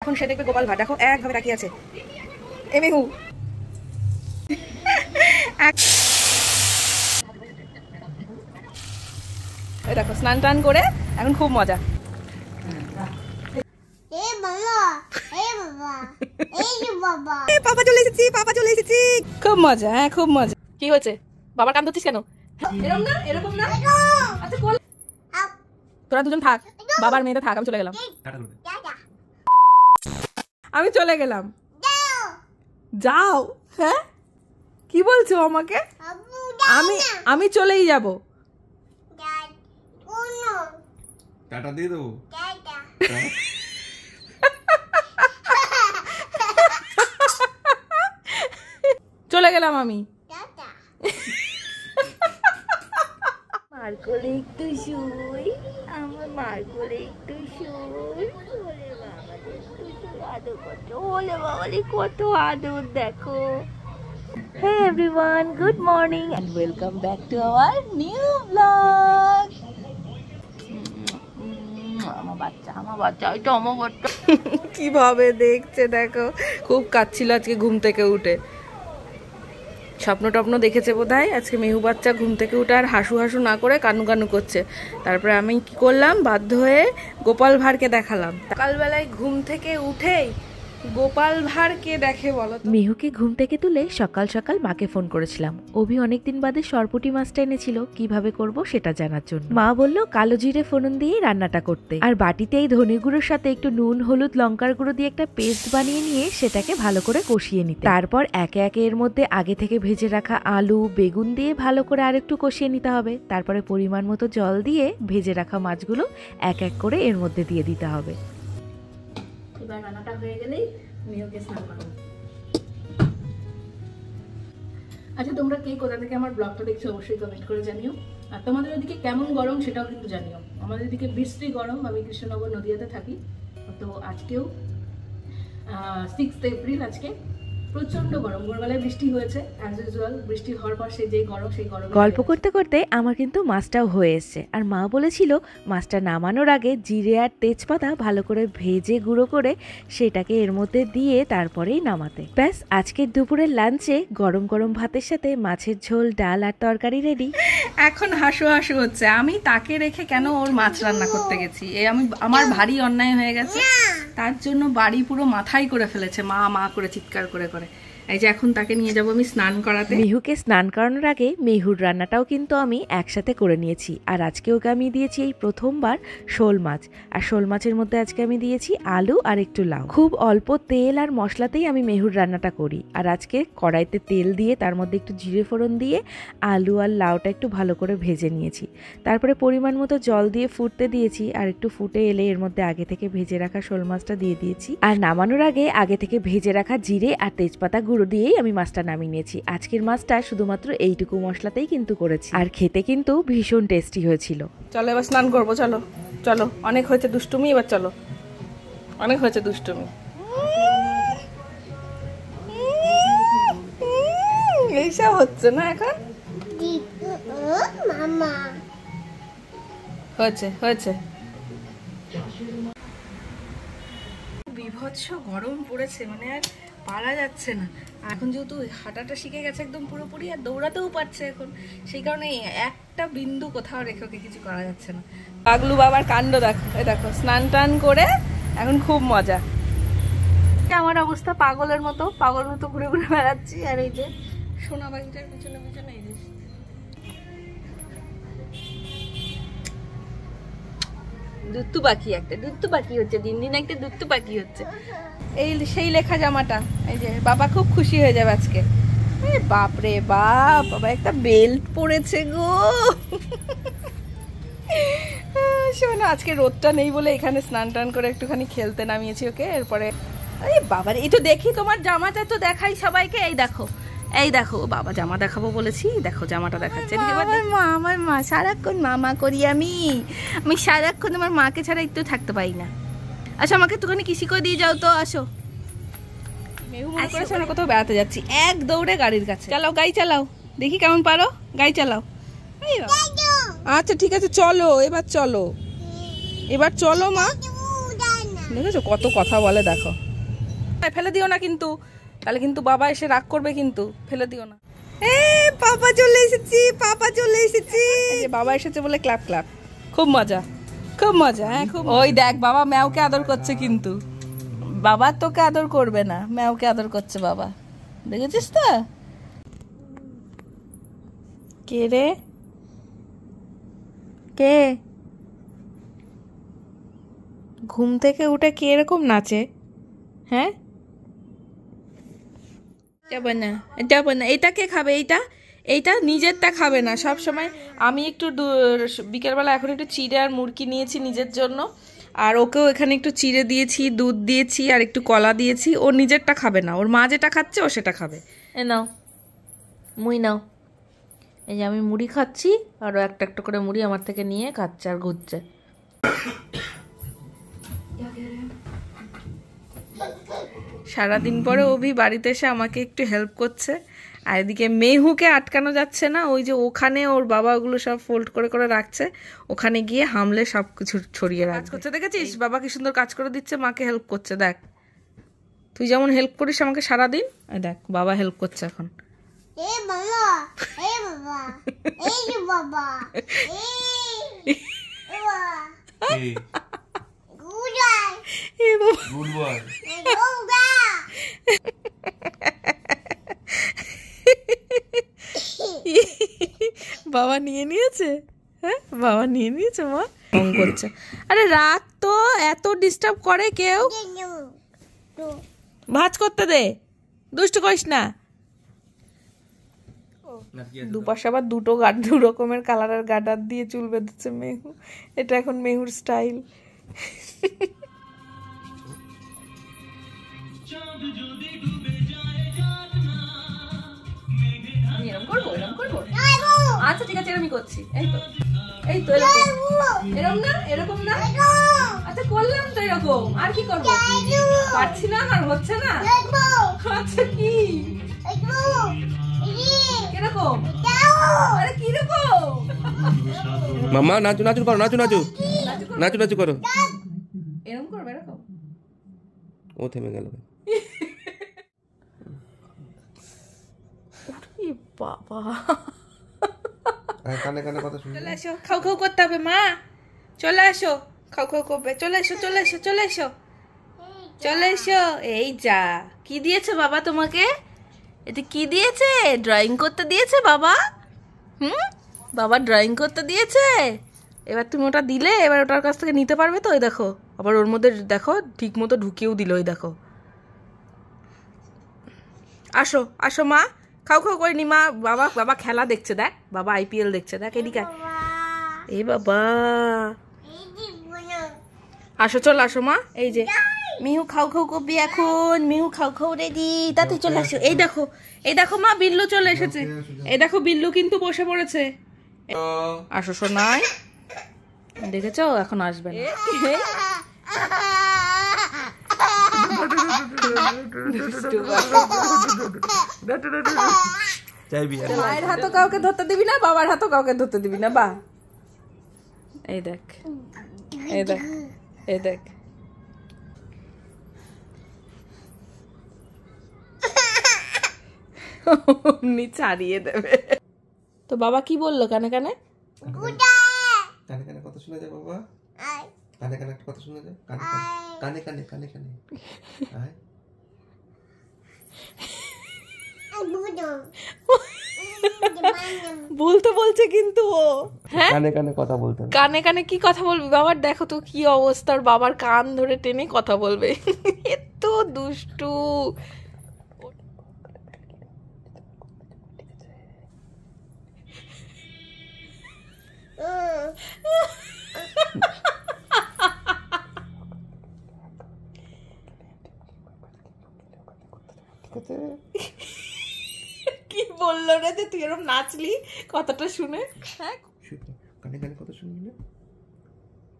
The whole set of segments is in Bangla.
এখন সে দেখবে গোপাল ভাঁড়, দেখো একভাবে তাকিয়ে আছে। এ মেহু দেখো স্নান টান করে এখন খুব মজা। পাপা চলে এসেছি, পাপা চলে এসেছি, খুব মজা। হ্যাঁ খুব মজা। কি হয়েছে বাবার কান ধরছিস কেন? এরকম না, এরকম না। আচ্ছা তোরা দুজন থাক, বাবার মেয়েটা থাক, আমি চলে গেলাম। আমি চলে গেলাম। যাও। হ্যাঁ কি বলছো আমাকে? আমি চলেই যাব। টাটা দিয়ে দেবো। চলে গেলাম আমি। মার কোলে একটু শুই, আমার মার কোলে একটু শুই। ওরে বাবা আদর কত, ওলে বাবা কত আদর দেখো। Hey everyone, good morning and welcome back to our new vlog. আমার বাচ্চা এটা আমার বাচ্চা কিভাবে দেখছে দেখো, খুব কাঁদছিল আজকে ঘুম থেকে উঠে। স্বপ্ন টপ্ন দেখেছে বোধহয়। আজকে মেহু বাচ্চা ঘুম থেকে উঠে আর হাসু হাসু না করে কানু কানু করছে। তারপরে আমি কি করলাম, বাধ্য হয়ে গোপাল ভাঁড়কে দেখালাম। সকালবেলায় ঘুম থেকে উঠেই গোপাল ভাঁড় কে দেখে বলো? মেহুকে ঘুম থেকে তুলে সকাল সকাল মাকে ফোন করেছিলাম। অভি অনেকদিন বাদে সরপুটি মাছটা এনেছিল, কিভাবে করব সেটা জানার জন্য। মা বলল কালো জিরে ফোড়ন দিয়ে রান্নাটা করতে, আর বাটিতে এই ধনে গুঁড়োর সাথে একটু নুন হলুদ লঙ্কার গুঁড়ো দিয়ে একটা পেস্ট বানিয়ে নিয়ে সেটাকে ভালো করে কষিয়ে নিতে। তারপর একে একে এর মধ্যে আগে থেকে ভেজে রাখা আলু বেগুন দিয়ে ভালো করে আরেকটু কষিয়ে নিতে হবে। তারপরে পরিমাণ মতো জল দিয়ে ভেজে রাখা মাছগুলো এক এক করে এর মধ্যে দিয়ে দিতে হবে। এবার রান্নাটা হয়ে গেলেই মেহুকে স্নান করাবো। আচ্ছা তোমরা কে কোথা থেকে আমার ব্লগটা দেখছো অবশ্যই কমেন্ট করে জানিও। আর তোমাদের ওদিকে কেমন গরম সেটাও কিন্তু জানিও। আমাদের এদিকে বৃষ্টি গরম, আমি কৃষ্ণনগর নদিয়াতে থাকি। তো আজকেও 6 এপ্রিল, আজকে প্রচন্ড গরম। ভোরবেলায় বৃষ্টি হয়েছে অ্যাজ ইউজুয়াল, বৃষ্টি হওয়ার পর সেই যে গরম, সেই গরম। গল্প করতে করতে আমার কিন্তু মাছটাও হয়ে এসছে। আর মা বলেছিল মাছটা নামানোর আগে জিরে আর তেজপাতা ভালো করে ভেজে গুঁড়ো করে সেটাকে এর মধ্যে দিয়ে তারপরেই নামাতে। ব্যাস আজকের দুপুরের লাঞ্চে গরম গরম ভাতের সাথে মাছের ঝোল, ডাল আর তরকারি রেডি। এখন হাসু হাসু হচ্ছে, আমি তাকে রেখে কেন ওর মাছ রান্না করতে গেছি। আমার ভারী অন্যায় হয়ে গেছে। তার জন্য বাড়ি পুরো মাথায় করে ফেলেছে, মা মা করে চিৎকার করে করে। এই যে এখন তাকে নিয়ে যাবো আমি স্নান করাতে। মেহুকে স্নান করানোর আগে মেহুর রান্নাটাও কিন্তু আমি একসাথে করে নিয়েছি। আর আজকে ওকে আমি দিয়েছি এই প্রথমবার শোল মাছ। আর শোল মাছের মধ্যে আজকে আমি দিয়েছি আলু আর একটু লাউ। খুব অল্প তেল আর মশলাতেই আমি মেহুর রান্নাটা করি। আর আজকে কড়াইতে তেল দিয়ে তার মধ্যে একটু জিরে ফোড়ন দিয়ে আলু আর লাউটা একটু ভালো করে ভেজে নিয়েছি। তারপরে পরিমাণ মতো জল দিয়ে ফুটতে দিয়েছি। আর একটু ফুটে এলে এর মধ্যে আগে থেকে ভেজে রাখা শোল মাছটা দিয়ে দিয়েছি। আর নামানোর আগে থেকে ভেজে রাখা জিরে আর তেজপাতা গুঁড়ো দিয়েই আমি মাছটা নামিয়ে নিয়েছি। আজকের মাছটা শুধুমাত্র এইটুকু মশলাতেই কিন্তু করেছি, আর খেতে কিন্তু ভীষণ টেস্টি হয়েছিল। চলো এবার স্নান করবো, চলো চলো, অনেক হয়েছে দুষ্টুমি, এবার চলো, অনেক হয়েছে দুষ্টুমি। এইসব হচ্ছে না এখন, হয়েছে হয়েছে। বিভৎস গরম পড়েছে, মানে আর পারা যাচ্ছে না। এখন যেহেতু হাঁটাটা শিখে গেছে একদম পুরোপুরি, আর দৌড়াতেও পারছে এখন, সেই কারণে একটা বিন্দু কোথাও রেখে ওকে কিছু করা যাচ্ছে না। পাগলু বাবার কাণ্ড দেখো, এই দেখো স্নান টান করে এখন খুব মজা। আমার অবস্থা পাগলের মতো, পাগল মতো ঘুরে ঘুরে বেড়াচ্ছি। আর এই যে সোনা বাড়িটার পিছনে পিছনে এই যে দুত্তু পাখি, একটা দুত্তু পাখি হচ্ছে, দিন দিন একটা দুত্তু পাখি হচ্ছে। এই সেই লেখা জামাটা, এই যে বাবা খুব খুশি হয়ে যাবে আজকে। বাপরে বাপ, বাবা একটা বেল্ট পরেছে গো। শোনো আজকে রোদটা নেই বলে এখানে স্নান টান করে একটুখানি খেলতে নামিয়েছি ওকে। এরপরে এই বাবার এই তো দেখি তোমার জামাটা তো দেখাই সবাইকে। এই দেখো, এই দেখো বাবা জামা দেখাবো বলেছি, দেখো জামাটা দেখাচ্ছে। আমার মা সারাক্ষণ মামা করি আমি সারাক্ষণ আমার মাকে ছাড়া একটু থাকতে পারি না। আচ্ছা আমাকে একটুখানি কিসি করে দিয়ে যাও তো, আসো। মেহু মনে করেছে আমরা কোথাও বেড়াতে যাচ্ছি, এক দৌড়ে গাড়ির কাছে। চালাও গাড়ি চালাও, দেখি কেমন পারো, গাড়ি চালাও। আচ্ছা ঠিক আছে চলো, এবার চলো, এবার চলো মা। দেখেছো কত কথা বলে, দেখো। ফেলে দিও না কিন্তু, তাহলে কিন্তু বাবা এসে রাগ করবে, কিন্তু ফেলে দিও না। পাপা চলে এসেছি, পাপা চলে এসেছি। বাবা এসেছে বলে ক্ল্যাপ ক্ল্যাপ। খুব মজা, খুব মজা। হ্যাঁ খুব। ওই দেখ বাবা ম্যাওকে আদর করছে, কিন্তু বাবা তোকে আদর করবে না, ম্যাওকে আদর করছে বাবা। দেখেছিস তো? কে রে? কে? ঘুম থেকে উঠে কে এরকম নাচে? হ্যাঁ যাবে না, যাবে না। এটা কে খাবে? এইটা এইটা নিজেরটা খাবে না সব সময়। আমি একটু বিকেলবেলা এখন একটু চিড়ে আর মুরগি নিয়েছি নিজের জন্য, আর ওকেও এখানে একটু চিড়ে দিয়েছি, দুধ দিয়েছি আর একটু কলা দিয়েছি। ও নিজেরটা খাবে না, ওর মা যেটা খাচ্ছে ও সেটা খাবে। এ নাও মুই নাও। এই যে আমি মুড়ি খাচ্ছি, আর ও একটা একটা করে মুড়ি আমার থেকে নিয়ে খাচ্ছে আর ঘুরছে। সারাদিন পরে অভি বাড়িতে এসে আমাকে একটু হেল্প করছে, আর এদিকে মেহুকে আটকানো যাচ্ছে না। ওই যে ওখানে ওর বাবা ওগুলো সব ফোল্ড করে করে রাখছে, ওখানে গিয়ে হামলে সব কিছু ছড়িয়ে রাখছে। দেখেছিস বাবা কি সুন্দর কাজ করে দিচ্ছে, মাকে হেল্প করছে। দেখ তুই যেমন হেল্প করিস আমাকে সারাদিন, দেখ বাবা হেল্প করছে এখন। বাবা নিয়ে নিয়েছে, হ্যাঁ বাবা নিয়ে নিয়েছে, মা করছে। আরে রাখ তো, এত ডিস্টার্ব করে কেউ? ভাঁজ করতে দে, দুষ্টু করিস না। দুপাশে আবার দু রকমের কালারের গার্ডার দিয়ে চুল বেঁধেছে মেহু। এটা এখন মেহুর স্টাইল। আচ্ছা ঠিক আছে, এরকমই করছি। এই তো এই তো এরকম না, এরকম না। আচ্ছা করলাম তো এরকম, আর কি করবো? পারছি না, আর হচ্ছে না। আচ্ছা কি কিরকম? আরে কিরকম? মামা নাচু নাচু করো, নাচু নাচু নাচু নাচু করো। এরকম করবে, এরকম। ও থেমে গেল। বাবা কানে কানে কথা শুনে চলে আসো, খাও খাও করতে হবে মা। চলে আসো, খাও খাও করবে। চলে এসো, চলে এসো, চলে এসো, চলে এসো। এই যা, কি দিয়েছে বাবা তোমাকে? এটা কি দিয়েছে? ড্রয়িং করতে দিয়েছে বাবা? বাবা ড্রয়িং করতে দিয়েছে। এবার তুমি ওটা দিলে, এবার ওটার কাছ থেকে নিতে পারবে তো? ওই দেখো আবার ওর মধ্যে দেখো ঠিক মতো ঢুকিয়েও দিল। ওই দেখো, আসো আসো মা, খাও খাও করে নি মা। বাবা বাবা খেলা দেখছে, দেখ বাবা IPL দেখছে, দেখ এদিকে। এই বাবা আসো, চল আসো মা। এই যে মিহু খাও খাও করবি এখন, মিহু খাও খাও রেডি, তাতে চলে আসো। এই দেখো, এই দেখো মা বিল্লু চলে এসেছে। এই দেখো বিল্লু কিন্তু বসে পড়েছে। আসো সোনাই, দেখেছো এখন আসবে না। মায়ের হাতও কাউকে ধরতে দিবি না, বাবার হাতও কাউকে ধরতে দিবি না। বা এই দেখ, এই দেখ, এই দেখ। অমনি ছাড়িয়ে দেবে। তো বাবা কি বললো কানে কানে? কানে কানে কথা শোনা যায় বাবা? কানে কানে একটা কথা শোনা যায়? কানে কানে কানে কানে কানে আয়। বলতে বলছে কিন্তু ও, হ্যাঁ কানে কানে কথা বলতে। কানে কানে কি কথা বলবি? বাবার দেখো তো কি অবস্থা, ওর বাবার কান ধরে টেনে কথা বলবে। এত দুষ্টু। কি বললো রে যে তুই এরকম নাচলি কথাটা শুনে? হ্যাঁ কানে কানে কথা শুনবি না?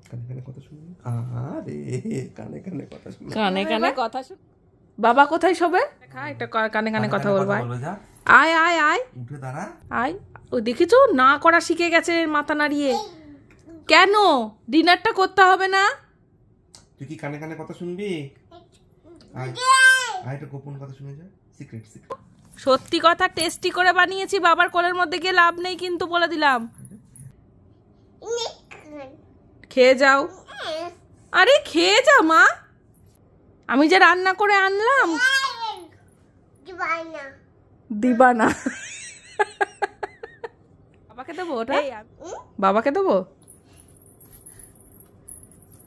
কানে কানে কথা শুনবি? আরে কানে কানে কথা শুনবি? কানে কানে কথা শুন। বাবা কোথায় শোবে? খা, একটা কানে কানে কথা বলবো। আয় আয় আয়, উঠে দাঁড়া। আয়। ও দেখেছো না করা শিখে গেছে মাথা নাড়িয়ে। কেন? ডিনারটা করতে হবে না? তুই কি কানে কানে কথা শুনবি? আয় আয়, একটা গোপন কথা শুনে যা, সিক্রেট সিক্রেট। সত্যি কথা টেস্টি করে বানিয়েছি, বাবার কোলের মধ্যে গিয়ে লাভ নেই কিন্তু, বলে দিলাম। খেয়ে যাও। আরে খেয়ে যা মা, আমি যে রান্না করে আনলাম। দিবা না। বাবাকে দেবো ওটা, বাবাকে দেবো।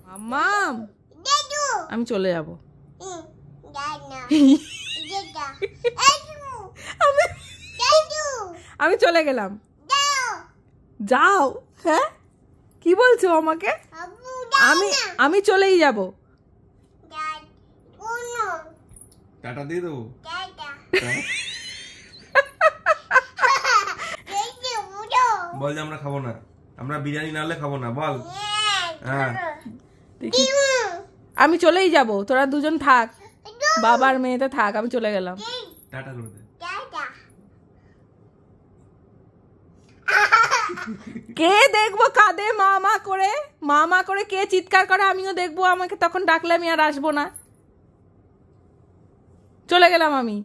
মাম্মাম, আমি চলে যাব। আমি চলে গেলাম। যাও। হ্যাঁ কি বলছো আমাকে? আমি চলেই যাব। টাটা দিয়ে দেবো। বল যে আমরা খাবো না, আমরা বিরিয়ানি না হলে খাবো না, বল। হ্যাঁ আমি চলেই যাব, তোরা দুজন থাক, বাবার মেয়েতে থাক, আমি চলে গেলাম। টাটা করে দে। কে দেখবো কাঁদে মা মা করে কে চিৎকার করে, আমিও দেখবো। আমাকে তখন ডাকলে আমি আর আসবো না, চলে গেলাম আমি।